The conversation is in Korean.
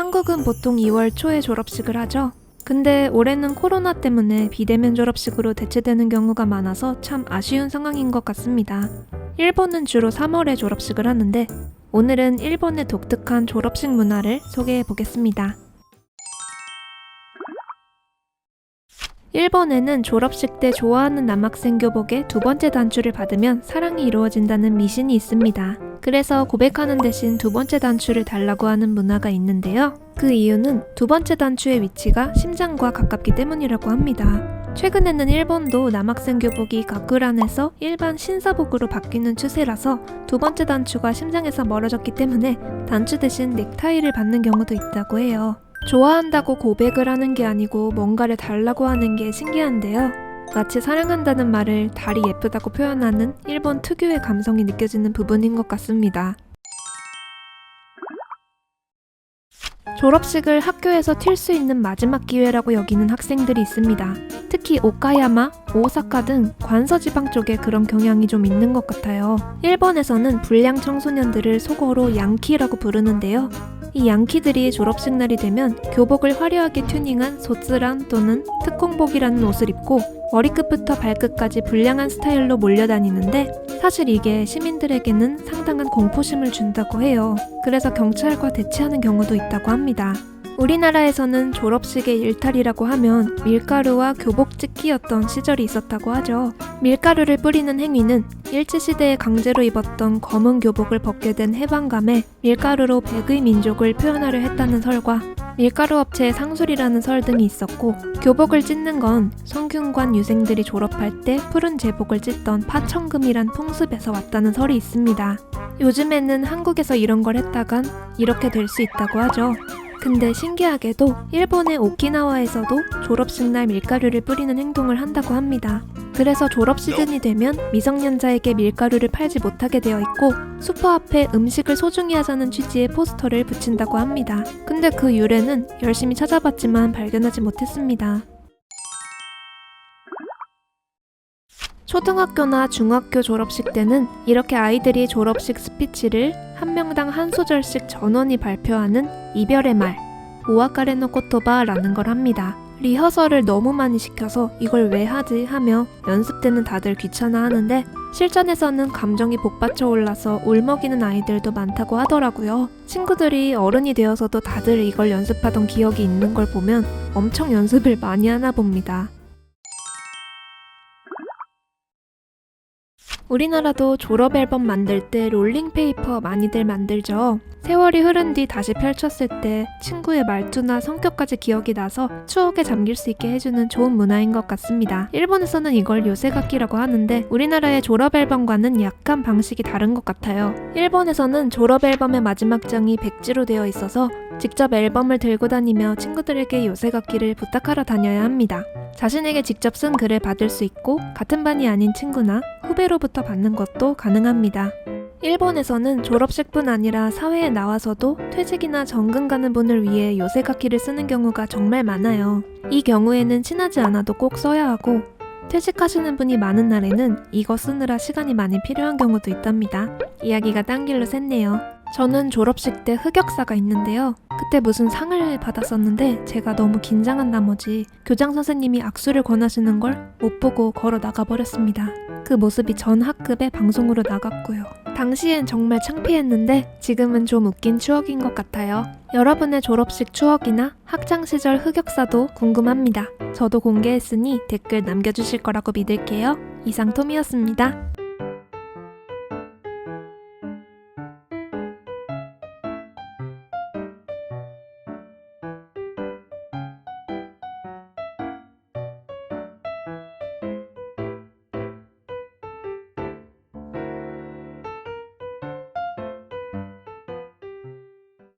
한국은 보통 2월 초에 졸업식을 하죠. 근데 올해는 코로나 때문에 비대면 졸업식으로 대체되는 경우가 많아서 참 아쉬운 상황인 것 같습니다. 일본은 주로 3월에 졸업식을 하는데 오늘은 일본의 독특한 졸업식 문화를 소개해 보겠습니다. 일본에는 졸업식 때 좋아하는 남학생 교복의 두 번째 단추를 받으면 사랑이 이루어진다는 미신이 있습니다. 그래서 고백하는 대신 두 번째 단추를 달라고 하는 문화가 있는데요. 그 이유는 두 번째 단추의 위치가 심장과 가깝기 때문이라고 합니다. 최근에는 일본도 남학생 교복이 가쿠란에서 일반 신사복으로 바뀌는 추세라서 두 번째 단추가 심장에서 멀어졌기 때문에 단추 대신 넥타이를 받는 경우도 있다고 해요. 좋아한다고 고백을 하는 게 아니고 뭔가를 달라고 하는 게 신기한데요. 마치 사랑한다는 말을 달이 예쁘다고 표현하는 일본 특유의 감성이 느껴지는 부분인 것 같습니다. 졸업식을 학교에서 튈 수 있는 마지막 기회라고 여기는 학생들이 있습니다. 특히 오카야마, 오사카 등 관서지방 쪽에 그런 경향이 좀 있는 것 같아요. 일본에서는 불량 청소년들을 속어로 양키라고 부르는데요. 이 양키들이 졸업식 날이 되면 교복을 화려하게 튜닝한 소츠란 또는 특공복이라는 옷을 입고 머리끝부터 발끝까지 불량한 스타일로 몰려다니는데 사실 이게 시민들에게는 상당한 공포심을 준다고 해요. 그래서 경찰과 대치하는 경우도 있다고 합니다. 우리나라에서는 졸업식의 일탈이라고 하면 밀가루와 교복 찢기였던 시절이 있었다고 하죠. 밀가루를 뿌리는 행위는 일제시대에 강제로 입었던 검은 교복을 벗게 된 해방감에 밀가루로 백의 민족을 표현하려 했다는 설과 밀가루 업체의 상술이라는 설 등이 있었고, 교복을 찢는 건 성균관 유생들이 졸업할 때 푸른 제복을 찢던 파천금이란 풍습에서 왔다는 설이 있습니다. 요즘에는 한국에서 이런 걸 했다간 이렇게 될 수 있다고 하죠. 근데 신기하게도 일본의 오키나와에서도 졸업식 날 밀가루를 뿌리는 행동을 한다고 합니다. 그래서 졸업 시즌이 되면 미성년자에게 밀가루를 팔지 못하게 되어 있고 슈퍼 앞에 음식을 소중히 하자는 취지의 포스터를 붙인다고 합니다. 근데 그 유래는 열심히 찾아봤지만 발견하지 못했습니다. 초등학교나 중학교 졸업식 때는 이렇게 아이들이 졸업식 스피치를 한 명당 한 소절씩 전원이 발표하는 이별의 말, 오와카레노 코토바라는 걸 합니다. 리허설을 너무 많이 시켜서 이걸 왜 하지 하며 연습 때는 다들 귀찮아하는데 실전에서는 감정이 복받쳐 올라서 울먹이는 아이들도 많다고 하더라고요. 친구들이 어른이 되어서도 다들 이걸 연습하던 기억이 있는 걸 보면 엄청 연습을 많이 하나 봅니다. 우리나라도 졸업 앨범 만들 때 롤링페이퍼 많이들 만들죠. 세월이 흐른 뒤 다시 펼쳤을 때 친구의 말투나 성격까지 기억이 나서 추억에 잠길 수 있게 해주는 좋은 문화인 것 같습니다. 일본에서는 이걸 요세가키라고 하는데 우리나라의 졸업 앨범과는 약간 방식이 다른 것 같아요. 일본에서는 졸업 앨범의 마지막 장이 백지로 되어 있어서 직접 앨범을 들고 다니며 친구들에게 요세가키를 부탁하러 다녀야 합니다. 자신에게 직접 쓴 글을 받을 수 있고 같은 반이 아닌 친구나 후배로부터 받는 것도 가능합니다. 일본에서는 졸업식뿐 아니라 사회에 나와서도 퇴직이나 정근 가는 분을 위해 요세가키를 쓰는 경우가 정말 많아요. 이 경우에는 친하지 않아도 꼭 써야 하고 퇴직하시는 분이 많은 날에는 이거 쓰느라 시간이 많이 필요한 경우도 있답니다. 이야기가 딴 길로 샜네요. 저는 졸업식 때 흑역사가 있는데요. 그때 무슨 상을 받았었는데 제가 너무 긴장한 나머지 교장 선생님이 악수를 권하시는 걸 못 보고 걸어 나가버렸습니다. 그 모습이 전 학급에 방송으로 나갔고요. 당시엔 정말 창피했는데 지금은 좀 웃긴 추억인 것 같아요. 여러분의 졸업식 추억이나 학창시절 흑역사도 궁금합니다. 저도 공개했으니 댓글 남겨주실 거라고 믿을게요. 이상 톰이었습니다.